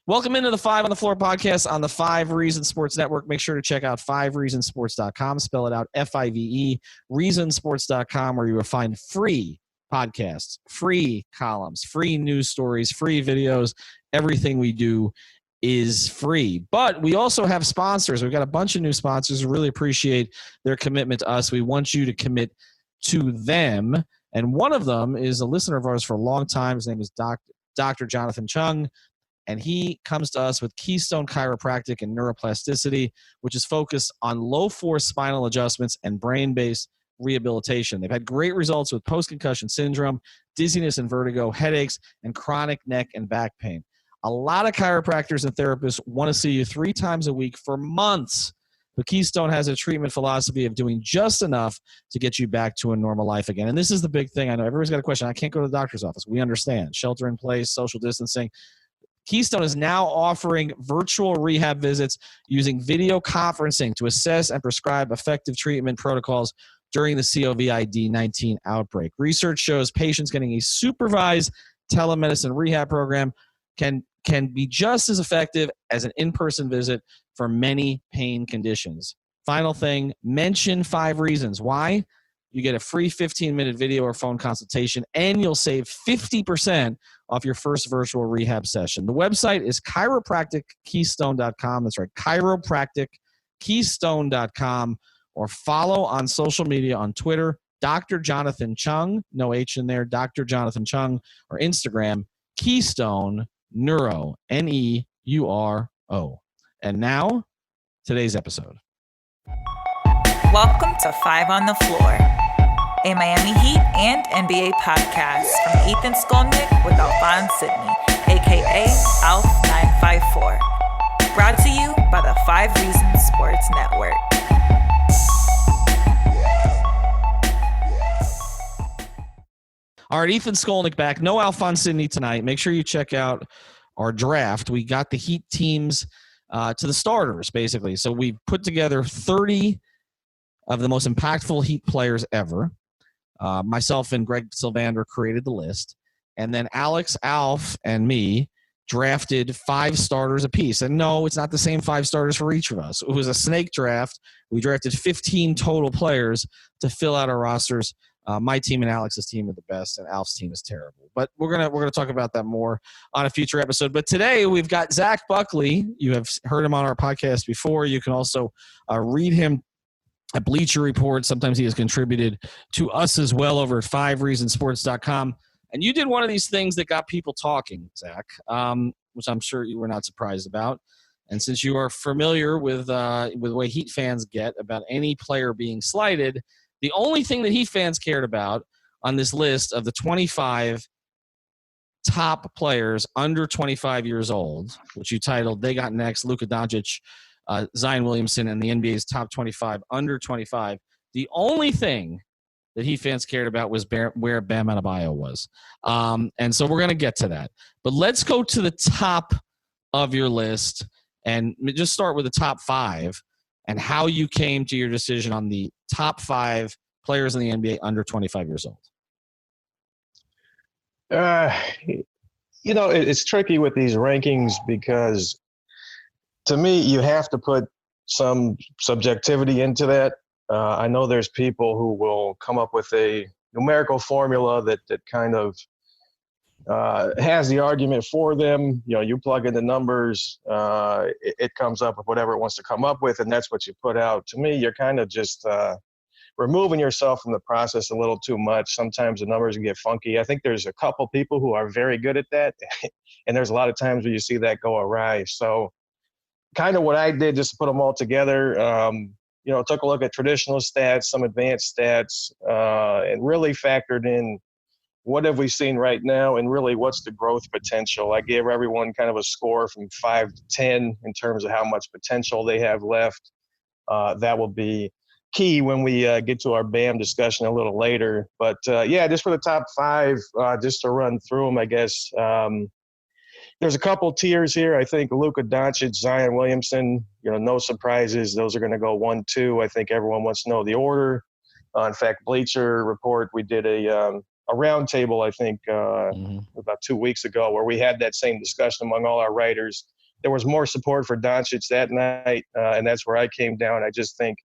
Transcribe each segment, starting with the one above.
Welcome into the Five on the Floor podcast on the 5 Reasons Sports Network. Make sure to check out 5reasonsports.com. Spell it out, F-I-V-E, reasonsports.com, where you will find free podcasts, free columns, free news stories, free videos. Everything we do is free. But we also have sponsors. We've got a bunch of new sponsors. We really appreciate their commitment to us. We want you to commit to them. And one of them is a listener of ours for a long time. His name is Dr. Jonathan Chung. And he comes to us with Keystone Chiropractic and Neuroplasticity, which is focused on low-force spinal adjustments and brain-based rehabilitation. They've had great results with post-concussion syndrome, dizziness and vertigo, headaches, and chronic neck and back pain. A lot of chiropractors and therapists want to see you 3 times a week for months. But Keystone has a treatment philosophy of doing just enough to get you back to a normal life again. And this is the big thing. I know everybody's got a question. I can't go to the doctor's office. We understand. Shelter in place, social distancing. Keystone is now offering virtual rehab visits using video conferencing to assess and prescribe effective treatment protocols during the COVID-19 outbreak. Research shows patients getting a supervised telemedicine rehab program can be just as effective as an in-person visit for many pain conditions. Final thing, mention 5 reasons. Why? You get a free 15-minute video or phone consultation, and you'll save 50% off your first virtual rehab session. The website is chiropractickeystone.com. That's right, chiropractickeystone.com, or follow on social media on Twitter, Dr. Jonathan Chung, no H in there, Dr. Jonathan Chung, or Instagram, Keystone Neuro, Neuro. And now, today's episode. Welcome to 5 on the Floor, a Miami Heat and NBA podcast from Ethan Skolnick with Alphonse Sidney, a.k.a. Alf954. Brought to you by the 5 Reasons Sports Network. All right, Ethan Skolnick back. No Alphonse Sidney tonight. Make sure you check out our draft. We got the Heat teams to the starters, basically. So we put together 30 of the most impactful Heat players ever. Myself and Greg Sylvander created the list. And then Alex, Alf, and me drafted 5 starters apiece. And no, it's not the same 5 starters for each of us. It was a snake draft. We drafted 15 total players to fill out our rosters. My team and Alex's team are the best, and Alf's team is terrible. But we're gonna talk about that more on a future episode. But today we've got Zach Buckley. You have heard him on our podcast before. You can also read him at Bleacher Report. Sometimes he has contributed to us as well over at 5reasonsports.com. And you did one of these things that got people talking, Zach, which I'm sure you were not surprised about. And since you are familiar with the way Heat fans get about any player being slighted, the only thing that Heat fans cared about on this list of the 25 top players under 25 years old, which you titled They Got Next, Luka Doncic, Zion Williamson, and the NBA's top 25 under 25. The only thing that Heat fans cared about was where Bam Adebayo was. And so we're going to get to that. But let's go to the top of your list and just start with the top 5 and how you came to your decision on the top 5 players in the NBA under 25 years old. It's tricky with these rankings because to me, you have to put some subjectivity into that. I know there's people who will come up with a numerical formula that kind of has the argument for them. You plug in the numbers, it comes up with whatever it wants to come up with, and that's what you put out. To me, you're kind of just removing yourself from the process a little too much. Sometimes the numbers can get funky. I think there's a couple people who are very good at that, and there's a lot of times where you see that go awry. So kind of what I did, just to put them all together, took a look at traditional stats, some advanced stats, and really factored in what have we seen right now and really what's the growth potential. I gave everyone kind of a score from 5 to 10 in terms of how much potential they have left. That will be key when we get to our BAM discussion a little later. But, just for the top 5, just to run through them, I guess, there's a couple tiers here. I think Luka Doncic, Zion Williamson, no surprises. Those are going to go 1, 2. I think everyone wants to know the order. In fact, Bleacher Report, we did a roundtable, I think, about 2 weeks ago, where we had that same discussion among all our writers. There was more support for Doncic that night, and that's where I came down. I just think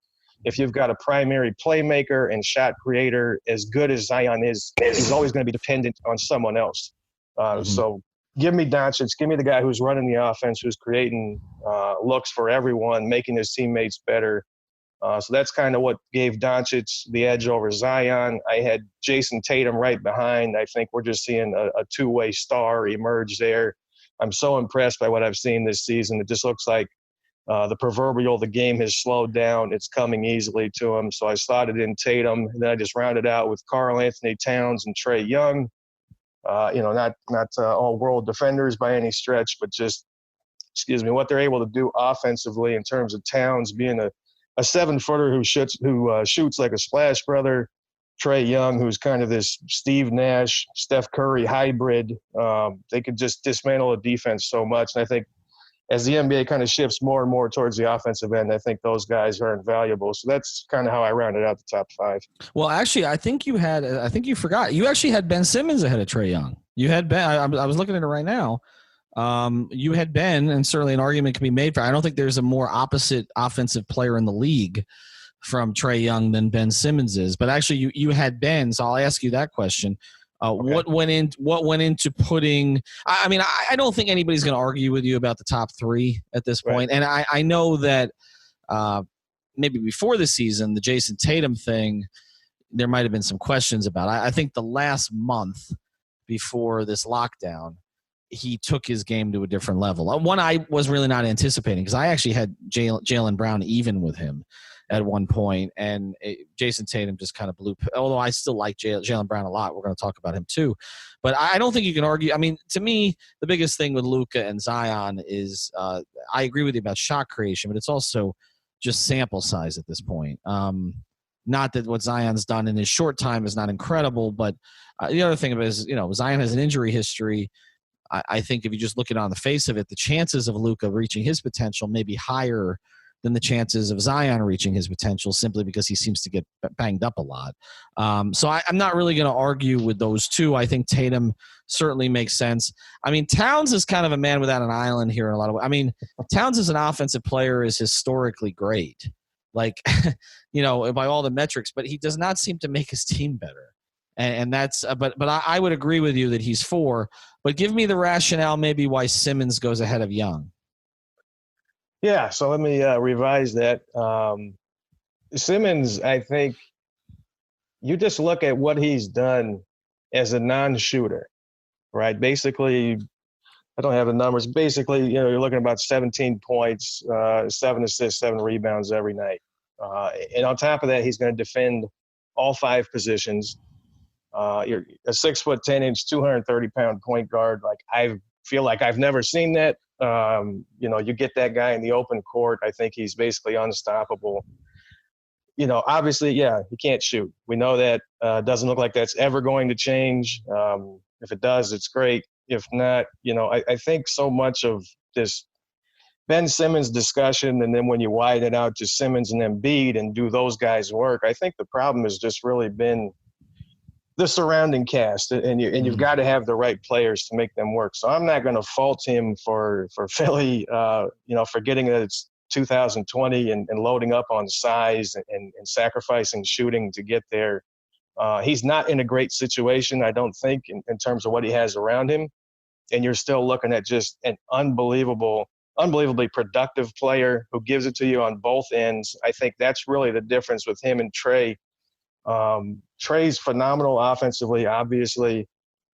if you've got a primary playmaker and shot creator as good as Zion is, he's always going to be dependent on someone else. So give me Doncic. Give me the guy who's running the offense, who's creating looks for everyone, making his teammates better. So that's kind of what gave Doncic the edge over Zion. I had Jayson Tatum right behind. I think we're just seeing a two-way star emerge there. I'm so impressed by what I've seen this season. It just looks like the game has slowed down. It's coming easily to him. So I slotted in Tatum, and then I just rounded out with Karl Anthony Towns and Trae Young. Not all world defenders by any stretch, but just, what they're able to do offensively in terms of Towns being a 7-footer who shoots like a splash brother. Trae Young, who's kind of this Steve Nash, Steph Curry hybrid. They could just dismantle a defense so much. And I think as the NBA kind of shifts more and more towards the offensive end, I think those guys are invaluable. So that's kind of how I rounded out the top 5. Well, actually, I think you forgot. You actually had Ben Simmons ahead of Trae Young. You had Ben. I was looking at it right now. You had Ben, and certainly an argument can be made for. I don't think there's a more opposite offensive player in the league from Trae Young than Ben Simmons is. But actually, you had Ben, so I'll ask you that question. Okay. What went into putting? I don't think anybody's going to argue with you about the top 3 at this point. Right. And I know that maybe before the season, the Jayson Tatum thing, there might have been some questions about. I think the last month before this lockdown, he took his game to a different level. One I was really not anticipating, because I actually had Jaylen Brown even with him at one point, and Jayson Tatum just kind of blew. Although I still like Jaylen Brown a lot. We're going to talk about him too. But I don't think you can argue. I mean, to me, the biggest thing with Luka and Zion is I agree with you about shot creation, but it's also just sample size at this point. Not that what Zion's done in his short time is not incredible, but the other thing is, Zion has an injury history. I think if you just look at it on the face of it, the chances of Luka reaching his potential may be higher than the chances of Zion reaching his potential, simply because he seems to get banged up a lot. So I'm not really going to argue with those two. I think Tatum certainly makes sense. I mean, Towns is kind of a man without an island here in a lot of ways. I mean, Towns as an offensive player is historically great, by all the metrics, but he does not seem to make his team better. And that's but I would agree with you that he's 4. But give me the rationale maybe why Simmons goes ahead of Young. Yeah, so let me revise that. Simmons, I think you just look at what he's done as a non-shooter, right? Basically, I don't have the numbers. Basically, you're looking at about 17 points, 7 assists, 7 rebounds every night. And on top of that, he's going to defend all 5 positions. You're a 6'10", 230-pound point guard. Like, I feel like I've never seen that. You get that guy in the open court. I think he's basically unstoppable. Obviously, he can't shoot. We know that. Doesn't look like that's ever going to change. If it does, it's great. If not, I think so much of this Ben Simmons discussion, and then when you widen it out to Simmons and Embiid and do those guys work, I think the problem has just really been the surrounding cast, and you've got to have the right players to make them work. So I'm not going to fault him for Philly, forgetting that it's 2020 and loading up on size and sacrificing shooting to get there. He's not in a great situation, I don't think, in terms of what he has around him. And you're still looking at just an unbelievably productive player who gives it to you on both ends. I think that's really the difference with him and Trae. Trae's phenomenal offensively, obviously,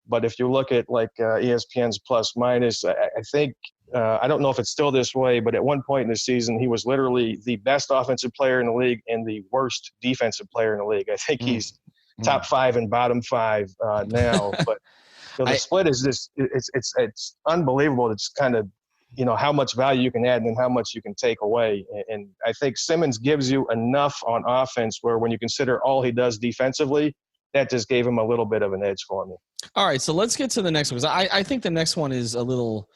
but if you look at ESPN's plus minus, I think I don't know if it's still this way, but at one point in the season, he was literally the best offensive player in the league and the worst defensive player in the league. I think he's top 5 and bottom 5 now, but the split is just it's unbelievable. It's kind of how much value you can add and then how much you can take away. And I think Simmons gives you enough on offense where when you consider all he does defensively, that just gave him a little bit of an edge for me. All right, so let's get to the next one, because I think the next one is a little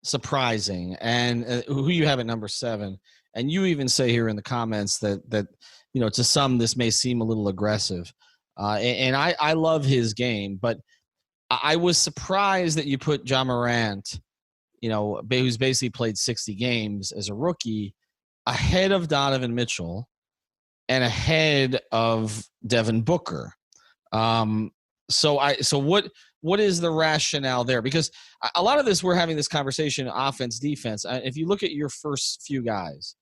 surprising, and who you have at number 7. And you even say here in the comments that to some this may seem a little aggressive. And I love his game, but I was surprised that you put Ja Morant, who's basically played 60 games as a rookie, ahead of Donovan Mitchell and ahead of Devin Booker. So what is the rationale there? Because a lot of this, we're having this conversation, offense, defense. If you look at your first few guys,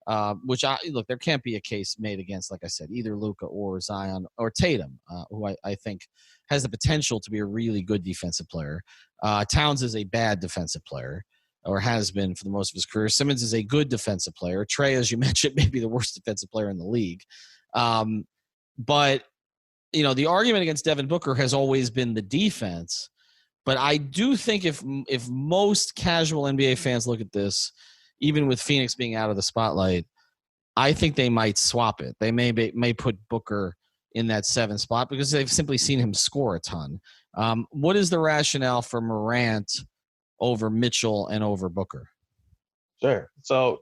there can't be a case made against, like I said, either Luka or Zion or Tatum, who I think has the potential to be a really good defensive player. Towns is a bad defensive player, or has been for the most of his career. Simmons is a good defensive player. Trae, as you mentioned, may be the worst defensive player in the league. But the argument against Devin Booker has always been the defense. But I do think if most casual NBA fans look at this, even with Phoenix being out of the spotlight, I think they might swap it. They may put Booker in that 7 spot because they've simply seen him score a ton. What is the rationale for Morant over Mitchell and over Booker? Sure. So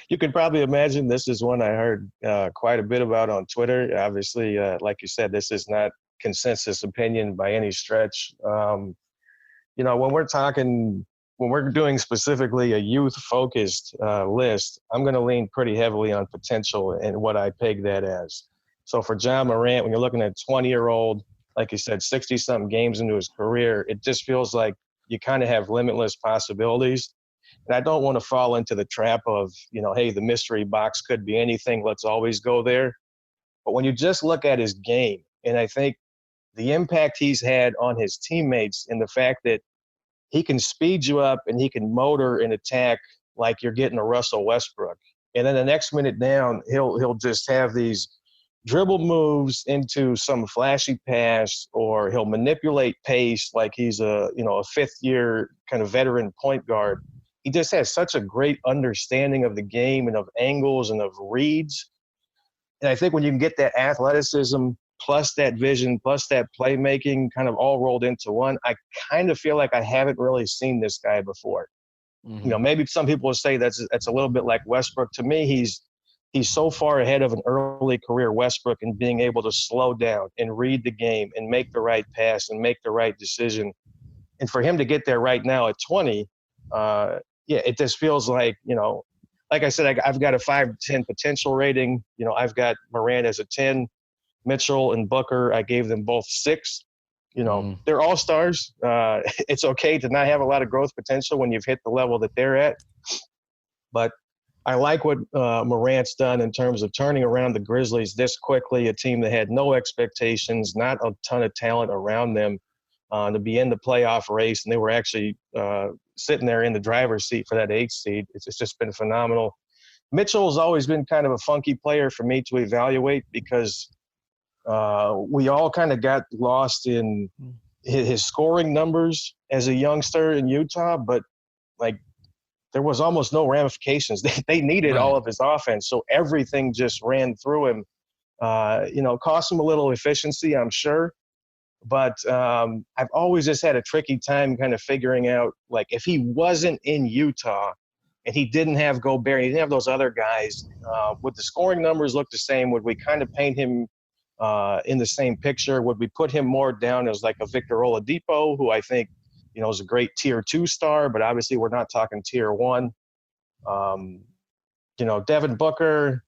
you can probably imagine this is one I heard quite a bit about on Twitter. Obviously, like you said, this is not consensus opinion by any stretch. When we're doing specifically a youth-focused list, I'm going to lean pretty heavily on potential and what I peg that as. So for Ja Morant, when you're looking at a 20-year-old, like you said, 60-something games into his career, it just feels like you kind of have limitless possibilities. And I don't want to fall into the trap of, hey, the mystery box could be anything. Let's always go there. But when you just look at his game, and I think the impact he's had on his teammates and the fact that he can speed you up and he can motor and attack like you're getting a Russell Westbrook. And then the next minute down, he'll just have these dribble moves into some flashy pass, or he'll manipulate pace like he's a fifth-year kind of veteran point guard. He just has such a great understanding of the game and of angles and of reads. And I think when you can get that athleticism plus that vision plus that playmaking kind of all rolled into one, I kind of feel like I haven't really seen this guy before. Mm-hmm. Maybe some people will say that's a little bit like Westbrook. To me, he's so far ahead of an early career Westbrook in being able to slow down and read the game and make the right pass and make the right decision. And for him to get there right now at 20, it just feels like, like I said, I've got a 5-10 potential rating. I've got Morant as a 10. Mitchell and Booker, I gave them both 6. They're all-stars. It's okay to not have a lot of growth potential when you've hit the level that they're at. But I like what Morant's done in terms of turning around the Grizzlies this quickly, a team that had no expectations, not a ton of talent around them, to be in the playoff race. And they were actually sitting there in the driver's seat for that 8th seed. It's just been phenomenal. Mitchell's always been kind of a funky player for me to evaluate because we all kind of got lost in his scoring numbers as a youngster in Utah, but there was almost no ramifications. They needed all of his offense, so everything just ran through him. Cost him a little efficiency, I'm sure, but I've always just had a tricky time kind of figuring out, if he wasn't in Utah and he didn't have Gobert, he didn't have those other guys, would the scoring numbers look the same? Would we kind of paint him in the same picture? Would we put him more down as like a Victor Oladipo, who I think, is a great tier 2 star, but obviously we're not talking tier 1. Devin Booker,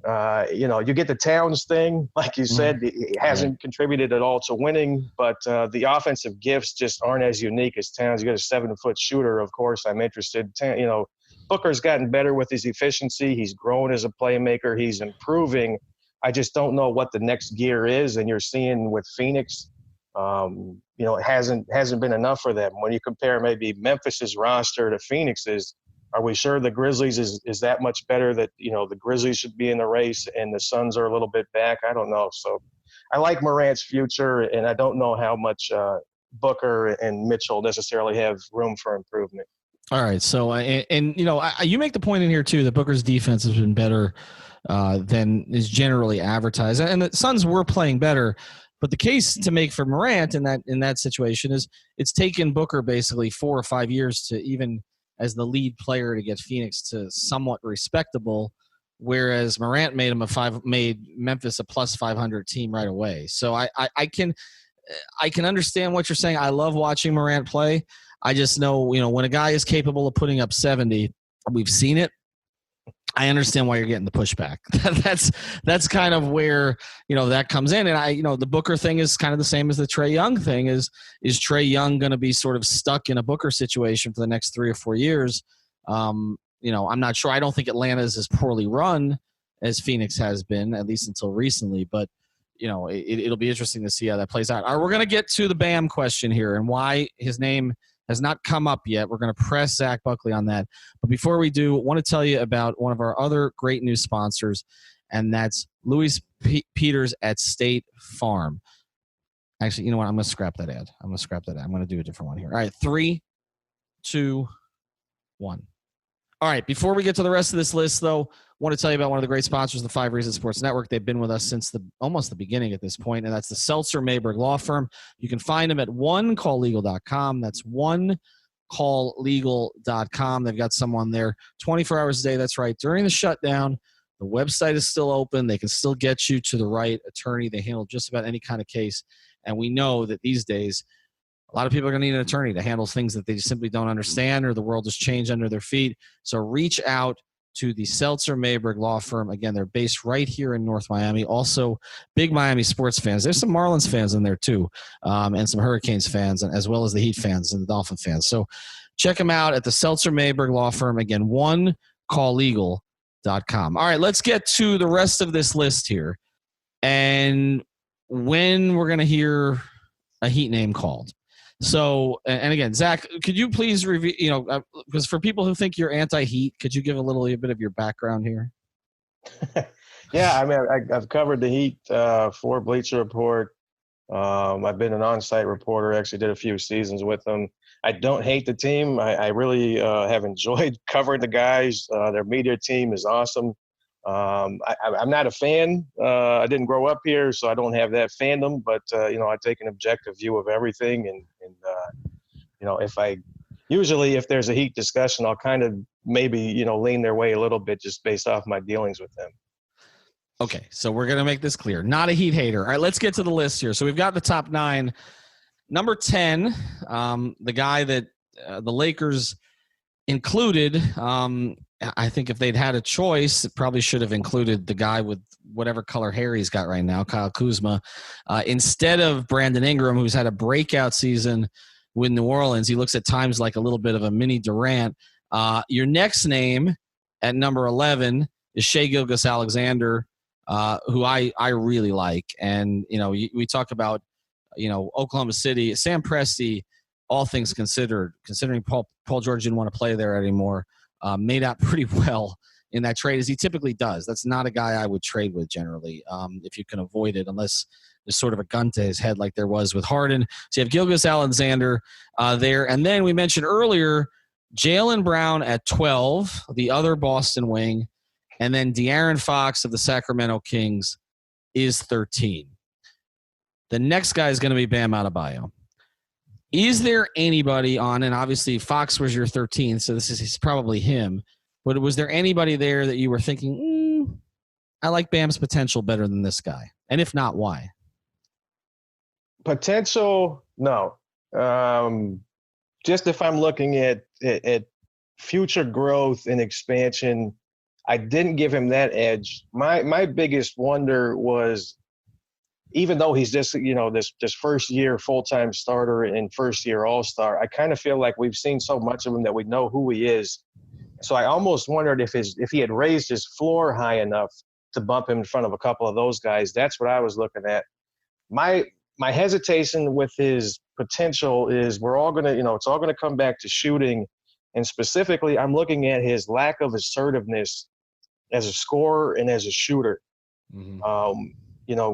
you get the Towns thing, like you said, he hasn't contributed at all to winning, but the offensive gifts just aren't as unique as Towns. You got a 7-foot shooter, of course, I'm interested. Booker's gotten better with his efficiency. He's grown as a playmaker. He's improving. I just don't know what the next gear is, and you're seeing with Phoenix, it hasn't been enough for them. When you compare maybe Memphis's roster to Phoenix's, are we sure the Grizzlies is that much better that, the Grizzlies should be in the race and the Suns are a little bit back? I don't know. So I like Morant's future, and I don't know how much Booker and Mitchell necessarily have room for improvement. All right. So, you make the point in here too that Booker's defense has been better than is generally advertised, and the Suns were playing better. But the case to make for Morant in that situation is it's taken Booker basically 4 or 5 years to even as the lead player to get Phoenix to somewhat respectable, whereas Morant made Memphis a plus 500 team right away. So I can understand what you're saying. I love watching Morant play. I just know, when a guy is capable of putting up 70, we've seen it. I understand why you're getting the pushback. That's kind of where, that comes in. And the Booker thing is kind of the same as the Trae Young thing. Is Trae Young going to be sort of stuck in a Booker situation for the next 3 or 4 years? I'm not sure. I don't think Atlanta is as poorly run as Phoenix has been, at least until recently. But, it'll be interesting to see how that plays out. All right, we're going to get to the Bam question here and why his name has not come up yet. We're going to press Zach Buckley on that. But before we do, I want to tell you about one of our other great new sponsors, and that's Louis Peters at State Farm. Actually, you know what? I'm going to scrap that ad. I'm going to do a different one here. All right, 3, 2, 1. All right, before we get to the rest of this list, though, I want to tell you about one of the great sponsors of the 5 Reasons Sports Network. They've been with us since almost the beginning at this point, and that's the Seltzer Mayberg Law Firm. You can find them at onecalllegal.com. That's onecalllegal.com. They've got someone there 24 hours a day. That's right. During the shutdown, the website is still open. They can still get you to the right attorney. They handle just about any kind of case, and we know that these days a lot of people are going to need an attorney to handle things that they just simply don't understand or the world has changed under their feet. So reach out to the Seltzer Mayberg Law Firm. Again, they're based right here in North Miami. Also, big Miami sports fans. There's some Marlins fans in there too, and some Hurricanes fans, as well as the Heat fans and the Dolphin fans. So check them out at the Seltzer Mayberg Law Firm. Again, onecalllegal.com. All right, let's get to the rest of this list here. And when we're going to hear a Heat name called. So, and again, Zach, could you please review, because for people who think you're anti-Heat, could you give a bit of your background here? Yeah, I mean, I've covered the Heat for Bleacher Report. I've been an on-site reporter, actually did a few seasons with them. I don't hate the team. I really have enjoyed covering the guys. Their media team is awesome. I'm not a fan. I didn't grow up here, so I don't have that fandom. But I take an objective view of everything, and if there's a Heat discussion, I'll kind of maybe lean their way a little bit just based off my dealings with them. Okay, so we're gonna make this clear. Not a Heat hater. All right, let's get to the list here. So we've got the top 9. Number 10, the guy that the Lakers included. I think if they'd had a choice, it probably should have included the guy with whatever color hair he's got right now, Kyle Kuzma, instead of Brandon Ingram, who's had a breakout season with New Orleans. He looks at times like a little bit of a mini Durant. Your next name at number 11 is Shai Gilgeous-Alexander, who I really like. And, we talk about, Oklahoma City, Sam Presti, all things considered, considering Paul George didn't want to play there anymore, made out pretty well in that trade, as he typically does. That's not a guy I would trade with generally, if you can avoid it, unless there's sort of a gun to his head like there was with Harden. So you have Gilgeous-Alexander there. And then we mentioned earlier Jaylen Brown at 12, the other Boston wing, and then De'Aaron Fox of the Sacramento Kings is 13. The next guy is going to be Bam Adebayo. Is there anybody on, and obviously Fox was your 13th, so he's probably him, but was there anybody there that you were thinking, I like Bam's potential better than this guy? And if not, why? Potential, no. Just if I'm looking at future growth and expansion, I didn't give him that edge. My biggest wonder was, even though he's just, this first year full-time starter and first year all-star, I kind of feel like we've seen so much of him that we know who he is. So I almost wondered if he had raised his floor high enough to bump him in front of a couple of those guys. That's what I was looking at. My hesitation with his potential is it's all going to come back to shooting. And specifically, I'm looking at his lack of assertiveness as a scorer and as a shooter. Mm-hmm.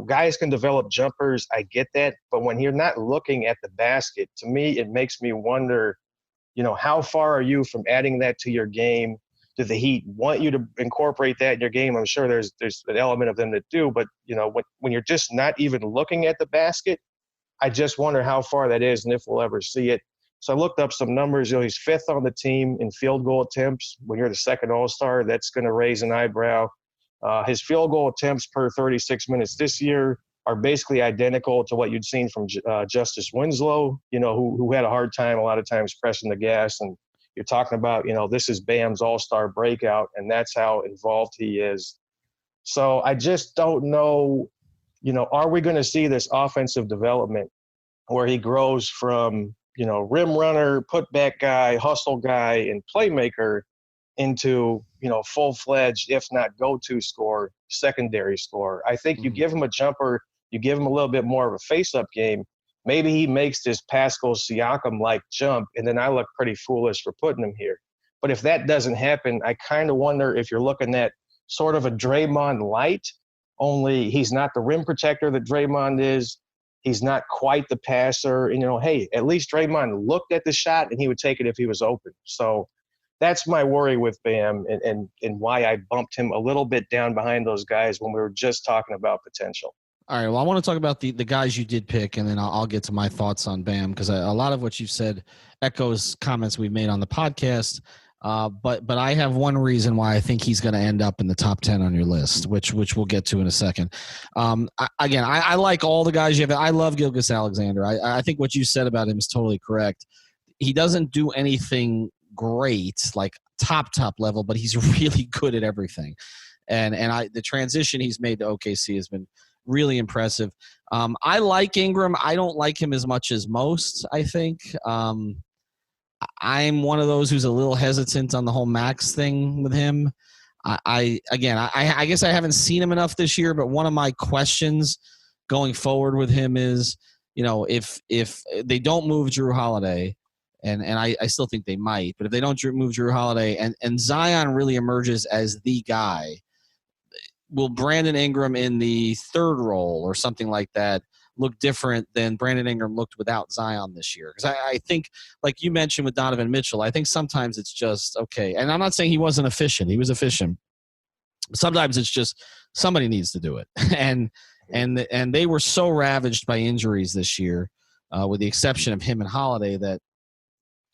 Guys can develop jumpers. I get that. But when you're not looking at the basket, to me, it makes me wonder, how far are you from adding that to your game? Do the Heat want you to incorporate that in your game? I'm sure there's an element of them that do. But, when you're just not even looking at the basket, I just wonder how far that is and if we'll ever see it. So I looked up some numbers. He's 5th on the team in field goal attempts. When you're the second all-star, that's going to raise an eyebrow. His field goal attempts per 36 minutes this year are basically identical to what you'd seen from Justice Winslow, who had a hard time a lot of times pressing the gas. And you're talking about, this is Bam's all-star breakout, and that's how involved he is. So I just don't know, are we going to see this offensive development where he grows from, rim runner, putback guy, hustle guy, and playmaker into, full-fledged, if not go-to score, secondary score. I think you give him a jumper, you give him a little bit more of a face-up game, maybe he makes this Pascal Siakam-like jump, and then I look pretty foolish for putting him here. But if that doesn't happen, I kind of wonder if you're looking at sort of a Draymond light, only he's not the rim protector that Draymond is. He's not quite the passer. And, hey, at least Draymond looked at the shot and he would take it if he was open. So that's my worry with Bam and why I bumped him a little bit down behind those guys when we were just talking about potential. All right, well, I want to talk about the guys you did pick, and then I'll get to my thoughts on Bam, because a lot of what you've said echoes comments we've made on the podcast. But I have one reason why I think he's going to end up in the top 10 on your list, which we'll get to in a second. I like all the guys you have. I love Gilgeous-Alexander. I think what you said about him is totally correct. He doesn't do anything great, like top level, but he's really good at everything. And the transition he's made to OKC has been really impressive. I like Ingram. I don't like him as much as most, I think. I'm one of those who's a little hesitant on the whole Max thing with him. I guess I haven't seen him enough this year, but one of my questions going forward with him is, if they don't move Jrue Holiday, and I still think they might, but if they don't move Jrue Holiday and Zion really emerges as the guy, will Brandon Ingram in the third role or something like that look different than Brandon Ingram looked without Zion this year? Because I think, like you mentioned with Donovan Mitchell, I think sometimes it's just, okay, and I'm not saying he wasn't efficient. He was efficient. Sometimes it's just somebody needs to do it. and they were so ravaged by injuries this year, with the exception of him and Holiday, that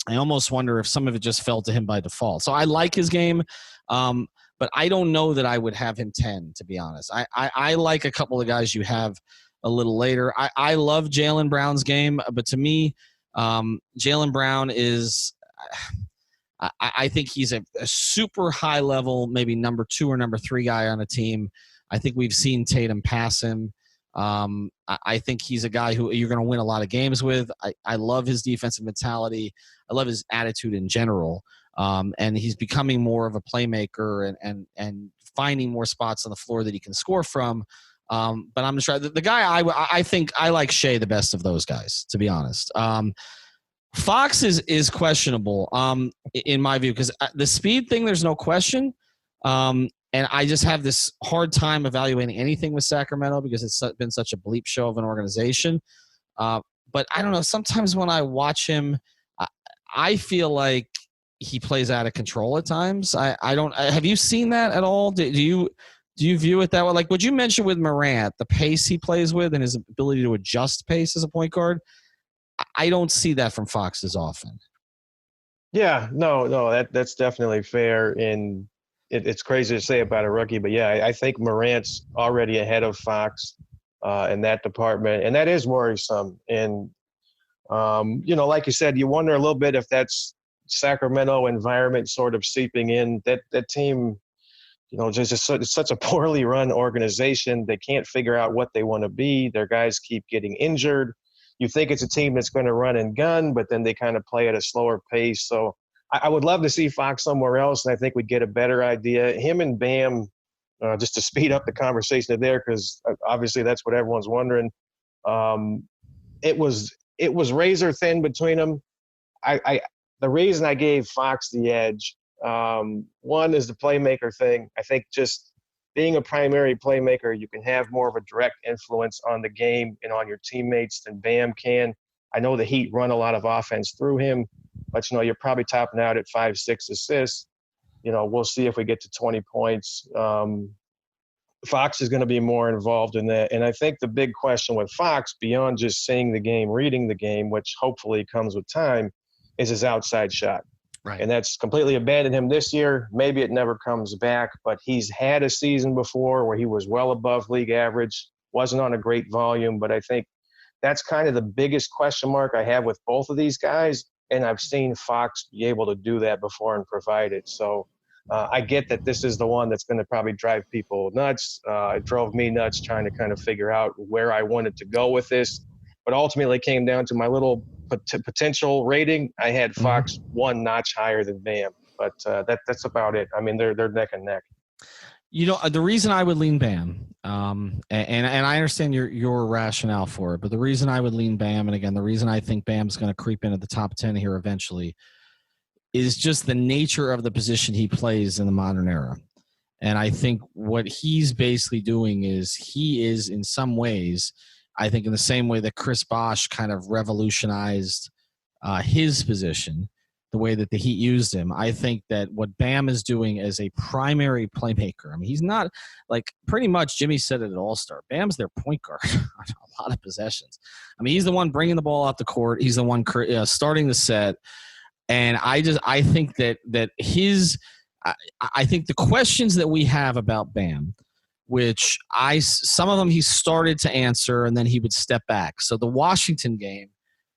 I almost wonder if some of it just fell to him by default. So I like his game, but I don't know that I would have him 10, to be honest. I like a couple of guys you have a little later. I love Jaylen Brown's game, but to me, Jaylen Brown is I think he's a super high level, maybe number 2 or number 3 guy on a team. I think we've seen Tatum pass him. I think he's a guy who you're going to win a lot of games with. I love his defensive mentality. I love his attitude in general. And he's becoming more of a playmaker and finding more spots on the floor that he can score from. But I'm just trying. The guy I think I like Shea the best of those guys, to be honest. Fox is questionable in my view, because the speed thing, there's no question. And I just have this hard time evaluating anything with Sacramento because it's been such a bleep show of an organization. But I don't know. Sometimes when I watch him, I feel like he plays out of control at times. I don't. Have you seen that at all? Do you view it that way? Like what you mentioned with Morant, the pace he plays with and his ability to adjust pace as a point guard. I don't see that from Fox as often. Yeah, no, that's definitely fair. And it's crazy to say about a rookie, but yeah, I think Morant's already ahead of Fox in that department, and that is worrisome. And like you said, you wonder a little bit if that's Sacramento environment sort of seeping in. That team, it's such a poorly run organization. They can't figure out what they want to be. Their guys keep getting injured. You think it's a team that's going to run and gun, but then they kind of play at a slower pace. So I would love to see Fox somewhere else, and I think we'd get a better idea. Him and Bam, just to speed up the conversation there, because obviously that's what everyone's wondering. It was razor thin between them. The reason I gave Fox the edge, one is the playmaker thing. I think just being a primary playmaker, you can have more of a direct influence on the game and on your teammates than Bam can. I know the Heat run a lot of offense through him, but, you're probably topping out at 5-6 assists. We'll see if we get to 20 points. Fox is going to be more involved in that. And I think the big question with Fox, beyond just seeing the game, reading the game, which hopefully comes with time, is his outside shot. Right. And that's completely abandoned him this year. Maybe it never comes back, but he's had a season before where he was well above league average, wasn't on a great volume, but I think that's kind of the biggest question mark I have with both of these guys. And I've seen Fox be able to do that before and provide it. So I get that this is the one that's going to probably drive people nuts. It drove me nuts trying to kind of figure out where I wanted to go with this. But ultimately it came down to my little potential rating. I had Fox one notch higher than Bam. But that's about it. I mean, they're neck and neck. You know, the reason I would lean Bam, and I understand your rationale for it, but the reason I would lean Bam, and again, the reason I think Bam's going to creep into the top 10 here eventually, is just the nature of the position he plays in the modern era. And I think what he's basically doing is he is, in some ways, I think in the same way that Chris Bosh kind of revolutionized his position, the way that the Heat used him. I think that what Bam is doing as a primary playmaker, I mean, he's not like pretty much Jimmy said it at All-Star. Bam's their point guard on a lot of possessions. I mean, he's the one bringing the ball out the court. He's the one starting the set. And I think that I think the questions that we have about Bam, which some of them he started to answer and then he would step back. So the Washington game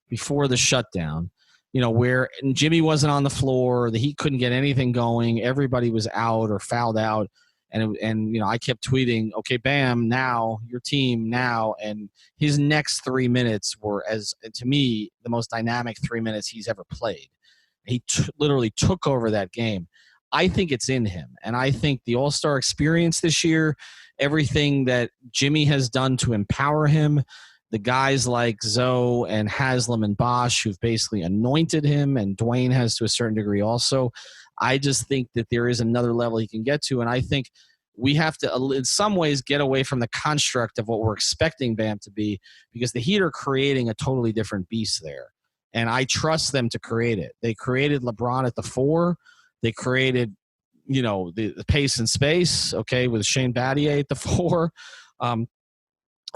before the shutdown, you know, where Jimmy wasn't on the floor, the Heat couldn't get anything going, everybody was out or fouled out, and you know, I kept tweeting, okay, Bam, now your team now, and his next 3 minutes were, as to me, the most dynamic 3 minutes he's ever played. He literally took over that game. I think it's in him, and I think the All-Star experience this year, everything that Jimmy has done to empower him, the guys like Zoe and Haslam and Bosh who've basically anointed him, and Dwayne has to a certain degree also. I just think that there is another level he can get to, and I think we have to, in some ways, get away from the construct of what we're expecting Bam to be, because the Heat are creating a totally different beast there, and I trust them to create it. They created LeBron at the 4. They created, you know, the pace and space, okay, with Shane Battier at the 4.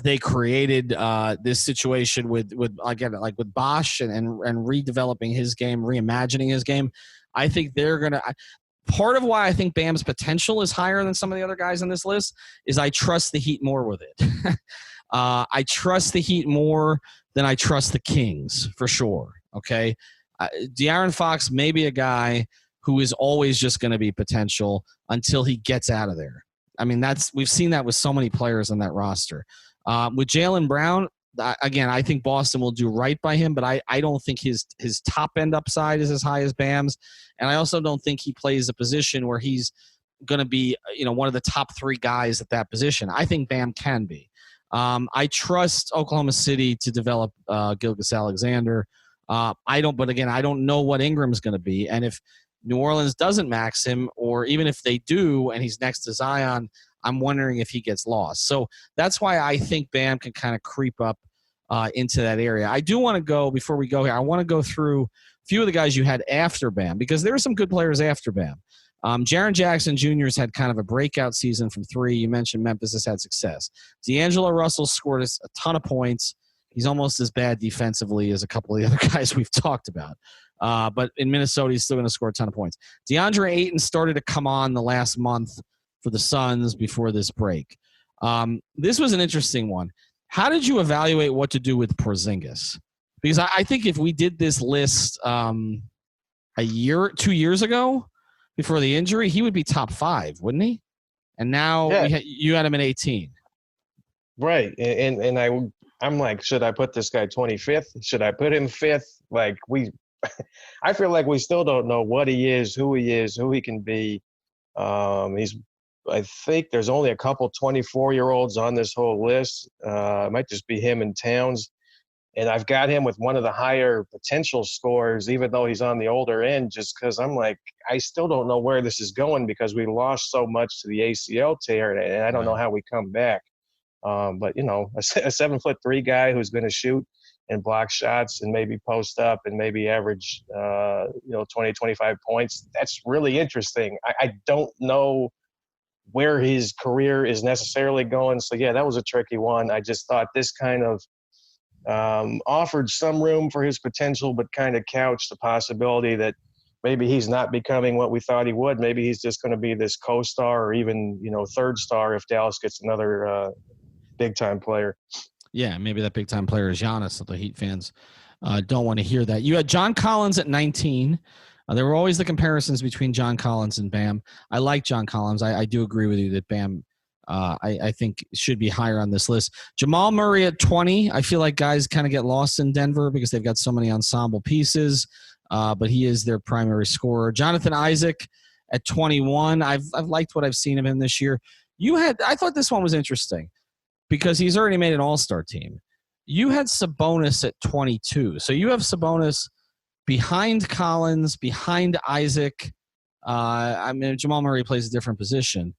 They created this situation with again, like with Bosh and redeveloping his game, reimagining his game. I think they're going to – part of why I think Bam's potential is higher than some of the other guys on this list is I trust the Heat more with it. I trust the Heat more than I trust the Kings, for sure, okay? De'Aaron Fox may be a guy who is always just going to be potential until he gets out of there. I mean, we've seen that with so many players on that roster. With Jaylen Brown, again, I think Boston will do right by him, but I don't think his top end upside is as high as Bam's, and I also don't think he plays a position where he's going to be, you know, one of the top 3 guys at that position. I think Bam can be. I trust Oklahoma City to develop Gilgeous-Alexander. But again, I don't know what Ingram's going to be, and if New Orleans doesn't max him, or even if they do and he's next to Zion, I'm wondering if he gets lost. So that's why I think Bam can kind of creep up into that area. I do want to go, before we go here, I want to go through a few of the guys you had after Bam, because there are some good players after Bam. Jaren Jackson Jr. has had kind of a breakout season from 3. You mentioned Memphis has had success. D'Angelo Russell scored a ton of points. He's almost as bad defensively as a couple of the other guys we've talked about. But in Minnesota, he's still going to score a ton of points. DeAndre Ayton started to come on the last month for the Suns before this break. This was an interesting one. How did you evaluate what to do with Porzingis? Because I think if we did this list 2 years ago before the injury, he would be top 5, wouldn't he? And now you had him at 18. Right. And I'm like, should I put this guy 25th? Should I put him 5th? Like I feel like we still don't know what he is, who he can be. I think there's only a couple 24-year-olds on this whole list. It might just be him and Towns. And I've got him with one of the higher potential scores, even though he's on the older end, just because I'm like, I still don't know where this is going, because we lost so much to the ACL tear, and I don't know how we come back. But, you know, a 7'3" guy who's going to shoot and block shots and maybe post up and maybe average, 20, 25 points, that's really interesting. I don't know where his career is necessarily going. So, yeah, that was a tricky one. I just thought this kind of offered some room for his potential, but kind of couched the possibility that maybe he's not becoming what we thought he would. Maybe he's just going to be this co-star or even, third star if Dallas gets another big-time player. Yeah, maybe that big-time player is Giannis, so the Heat fans don't want to hear that. You had John Collins at 19. There were always the comparisons between John Collins and Bam. I like John Collins. I do agree with you that Bam, I think, should be higher on this list. Jamal Murray at 20. I feel like guys kind of get lost in Denver because they've got so many ensemble pieces, but he is their primary scorer. Jonathan Isaac at 21. I've liked what I've seen of him this year. I thought this one was interesting because he's already made an all-star team. You had Sabonis at 22. So you have Sabonis behind Collins, behind Isaac. Jamal Murray plays a different position.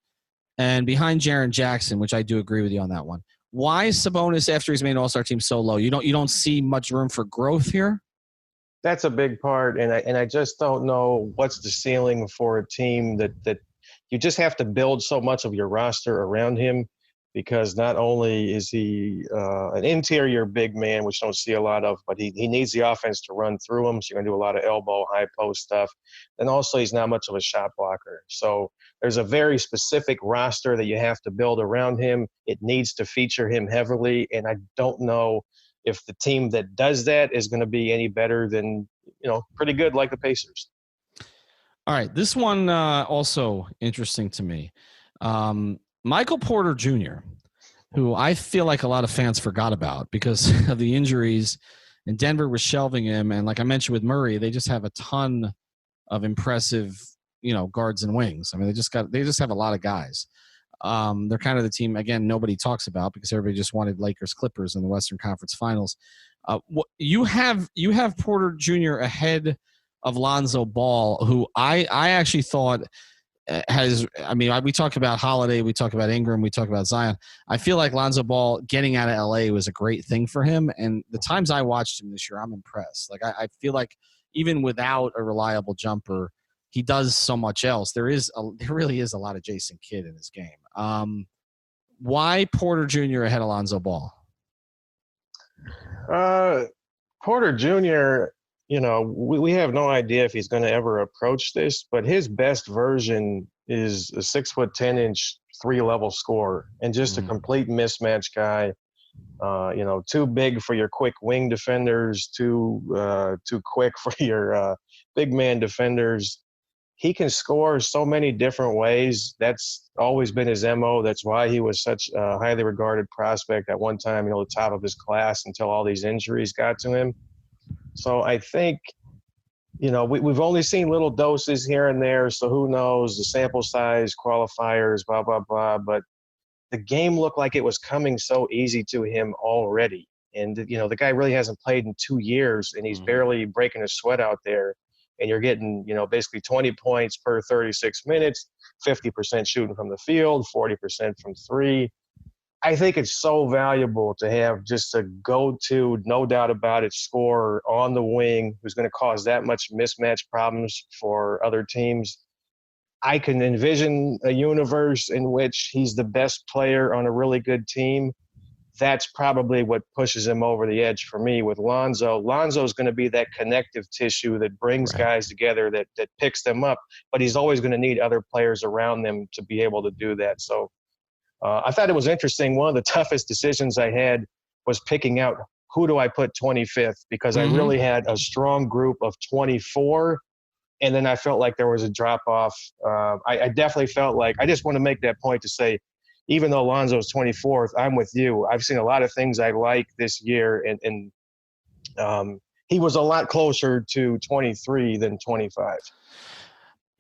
And behind Jaren Jackson, which I do agree with you on that one. Why is Sabonis, after he's made an all-star team, so low? You don't see much room for growth here? That's a big part, and I just don't know what's the ceiling for a team that you just have to build so much of your roster around him, because not only is he an interior big man, which don't see a lot of, but he needs the offense to run through him. So you're going to do a lot of elbow, high post stuff. And also he's not much of a shot blocker. So there's a very specific roster that you have to build around him. It needs to feature him heavily. And I don't know if the team that does that is going to be any better than, pretty good like the Pacers. All right. This one also interesting to me. Michael Porter Jr., who I feel like a lot of fans forgot about because of the injuries, and Denver was shelving him. And like I mentioned with Murray, they just have a ton of impressive, guards and wings. I mean, they just have a lot of guys. They're kind of the team, again, nobody talks about because everybody just wanted Lakers Clippers in the Western Conference Finals. You have Porter Jr. ahead of Lonzo Ball, who I actually thought we talk about Holiday, we talk about Ingram, we talk about Zion. I feel like Lonzo Ball getting out of LA was a great thing for him. And the times I watched him this year, I'm impressed. Like I feel like even without a reliable jumper, he does so much else. There really is a lot of Jason Kidd in his game. Why Porter Jr. ahead of Lonzo Ball? Porter Jr., we have no idea if he's going to ever approach this, but his best version is a 6'10" 3-level scorer and just a complete mismatch guy. Too big for your quick wing defenders, too quick for your big man defenders. He can score so many different ways. That's always been his MO. That's why he was such a highly regarded prospect at one time, the top of his class until all these injuries got to him. So I think, we've only seen little doses here and there, so who knows, the sample size, qualifiers, blah, blah, blah. But the game looked like it was coming so easy to him already. And, the guy really hasn't played in 2 years, and he's barely breaking a sweat out there. And you're getting, basically 20 points per 36 minutes, 50% shooting from the field, 40% from three. I think it's so valuable to have just a go-to, no doubt about it, scorer on the wing who's going to cause that much mismatch problems for other teams. I can envision a universe in which he's the best player on a really good team. That's probably what pushes him over the edge for me with Lonzo. Lonzo's going to be that connective tissue that brings guys together, that picks them up, but he's always going to need other players around them to be able to do that. So I thought it was interesting. One of the toughest decisions I had was picking out who do I put 25th, because I really had a strong group of 24, and then I felt like there was a drop-off. I definitely felt like – I just want to make that point to say, even though Lonzo's 24th, I'm with you. I've seen a lot of things I like this year, and he was a lot closer to 23 than 25.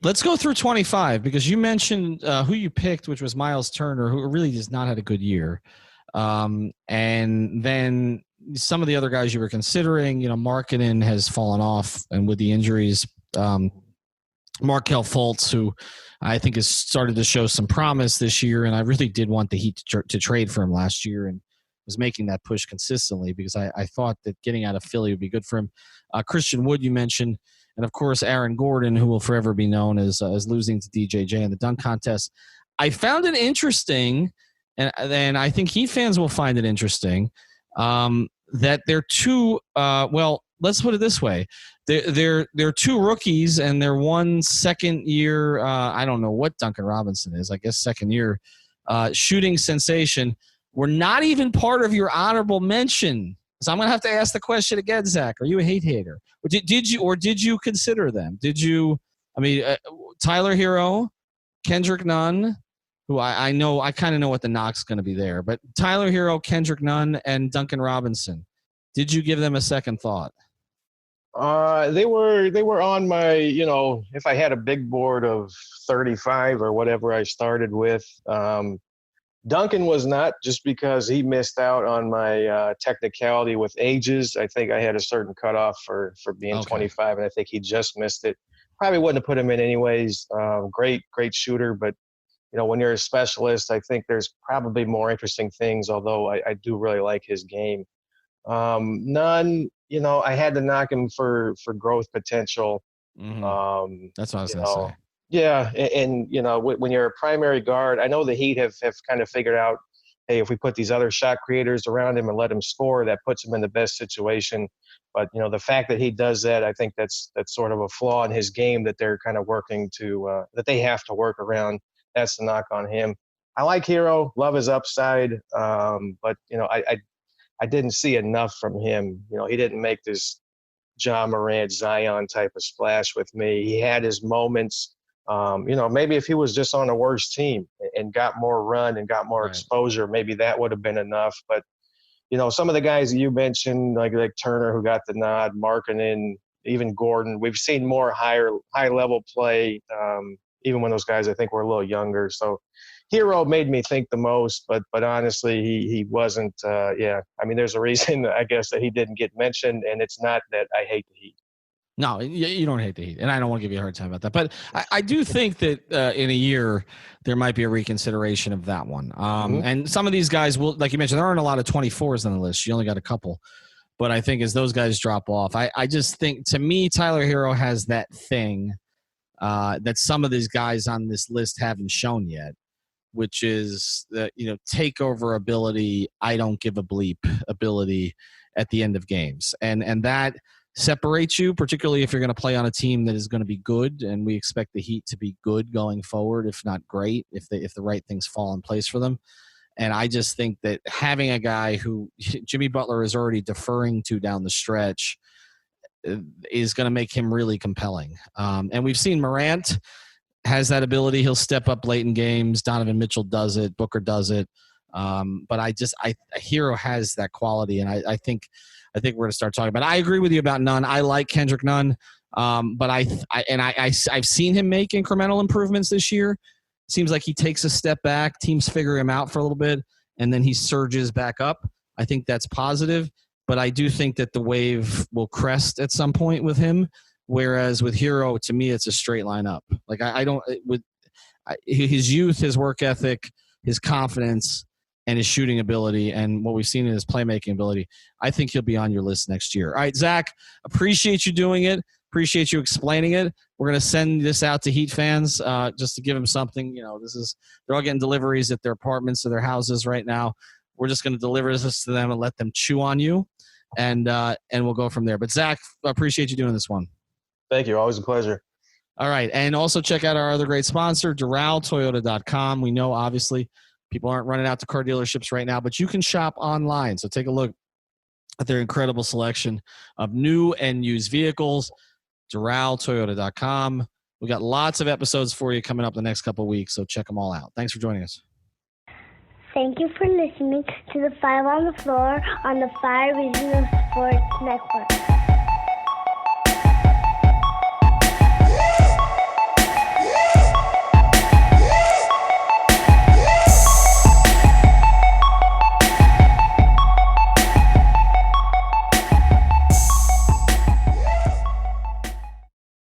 Let's go through 25 because you mentioned who you picked, which was Miles Turner, who really has not had a good year. And then some of the other guys you were considering, Markkanen has fallen off, and with the injuries, Markelle Fultz, who I think has started to show some promise this year, and I really did want the Heat to trade for him last year and was making that push consistently because I thought that getting out of Philly would be good for him. Christian Wood, you mentioned. And, of course, Aaron Gordon, who will forever be known as losing to DJJ in the dunk contest. I found it interesting, and I think Heat fans will find it interesting, that they're two let's put it this way. They're two rookies and they're one second year. I don't know what Duncan Robinson is. I guess second year shooting sensation. We're not even part of your honorable mention. So I'm going to have to ask the question again, Zach. Are you a hater? Did you consider them? Tyler Herro, Kendrick Nunn, who I know, I kind of know what the knock's going to be there, but Tyler Herro, Kendrick Nunn, and Duncan Robinson. Did you give them a second thought? They were on my, if I had a big board of 35 or whatever I started with. Duncan was not, just because he missed out on my technicality with ages. I think I had a certain cutoff for being 25, and I think he just missed it. Probably wouldn't have put him in anyways. Great shooter, but when you're a specialist, I think there's probably more interesting things, although I do really like his game. None, I had to knock him for growth potential. Mm-hmm. That's what I was going to say. Yeah, and when you're a primary guard, I know the Heat have kind of figured out, hey, if we put these other shot creators around him and let him score, that puts him in the best situation. But the fact that he does that, I think that's sort of a flaw in his game that they're kind of working to that they have to work around. That's the knock on him. I like Herro, love his upside, but I didn't see enough from him. He didn't make this Ja Morant, Zion type of splash with me. He had his moments. Maybe if he was just on a worse team and got more run and got more exposure, maybe that would have been enough. But, some of the guys that you mentioned, like Turner, who got the nod, Markkanen, even Gordon, we've seen more high-level play, even when those guys, I think, were a little younger. So Herro made me think the most, but honestly, he wasn't. There's a reason, I guess, that he didn't get mentioned, and it's not that I hate the Heat. No, you don't hate the Heat, and I don't want to give you a hard time about that. But I do think that in a year there might be a reconsideration of that one. And some of these guys will, like you mentioned, there aren't a lot of 24s on the list. You only got a couple. But I think as those guys drop off, I just think, to me, Tyler Herro has that thing that some of these guys on this list haven't shown yet, which is the takeover ability, I don't give a bleep ability at the end of games, and that separates you, particularly if you're going to play on a team that is going to be good, and we expect the Heat to be good going forward, if not great, if the right things fall in place for them. And I just think that having a guy who Jimmy Butler is already deferring to down the stretch is going to make him really compelling. And we've seen Morant has that ability. He'll step up late in games. Donovan Mitchell does it. Booker does it. But Herro has that quality, and I think we're going to start talking about it. I agree with you about Nunn. I like Kendrick Nunn, but I've seen him make incremental improvements this year. Seems like he takes a step back. Teams figure him out for a little bit, and then he surges back up. I think that's positive, but I do think that the wave will crest at some point with him. Whereas with Herro, to me, it's a straight line up. Like his youth, his work ethic, his confidence, and his shooting ability, and what we've seen in his playmaking ability, I think he'll be on your list next year. All right, Zach, appreciate you doing it. Appreciate you explaining it. We're going to send this out to Heat fans just to give them something. They're all getting deliveries at their apartments or their houses right now. We're just going to deliver this to them and let them chew on you, and we'll go from there. But, Zach, appreciate you doing this one. Thank you. Always a pleasure. All right, and also check out our other great sponsor, DoralToyota.com. We know, obviously, people aren't running out to car dealerships right now, but you can shop online. So take a look at their incredible selection of new and used vehicles, DoralToyota.com. We got lots of episodes for you coming up the next couple of weeks, so check them all out. Thanks for joining us. Thank you for listening to the Five on the Floor on the 5 Regional Sports Network.